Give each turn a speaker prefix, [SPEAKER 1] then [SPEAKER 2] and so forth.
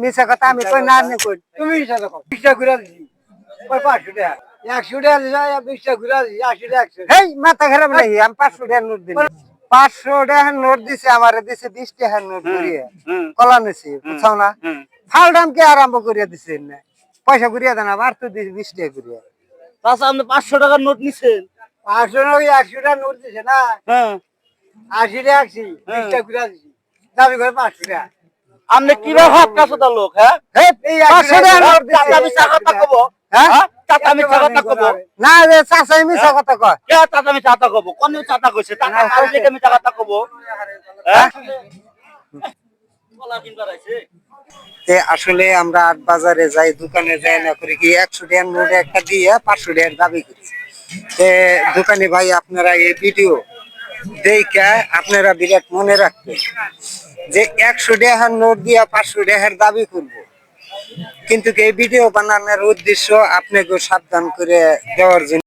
[SPEAKER 1] মিশা কথা আমি কই না কই তুমি বিশ্বাস করে দিছি 500 টাকা 100 টাকা বিশ্বাস করে দিছি 80 টাকা মাথা খারাপ নাই আমি 500 টাকা নোট দিই 500 টাকা নোট দিছে আমারে দিছে 20 টাকা নোট করিয়া কলা নিছি বুঝছাও না ফালডাম কে আরম্ভ করিয়া দিছেন না পয়সা করিয়া দেন আর তো 20 টাকা করিয়া
[SPEAKER 2] আচ্ছা আপনি 500 টাকার নোট নিছেন
[SPEAKER 1] 500 না 100 টাকা নোট দিছে না
[SPEAKER 2] হ্যাঁ
[SPEAKER 1] 80 টাকা 20 টাকা করিয়া দিছি দাবি করে 500 টাকা
[SPEAKER 2] আপনি কিভাবে হাত কাছটা লোক হ্যাঁ
[SPEAKER 1] এই 500 টাকা নোট দিছে
[SPEAKER 2] চাচা মিছা কথা কব
[SPEAKER 1] হ্যাঁ
[SPEAKER 2] চাচা মিছা কথা কব
[SPEAKER 1] না রে চাচাই মিছা কথা কয়
[SPEAKER 2] কে চাচা মিছা কথা কব কোন চাচা কইছে চাচা কাছে মিছা কথা কব হ্যাঁ বলা কিনবার আইছে
[SPEAKER 1] আসলে আমরা আট বাজারে যাই দোকানে যাই না করে কি 100 টাকার নোট একটা দিয়ে 500 টাকার দাবি করছি দোকানে ভাই আপনারা এই ভিডিও দেখে আপনারা বিরাট মনে রাখবেন যে 100 টাকার নোট দিয়ে 500 টাকার দাবি করব কিন্তু এই ভিডিও বানানোর উদ্দেশ্য আপনাকে সাবধান করে দেওয়ার জন্য।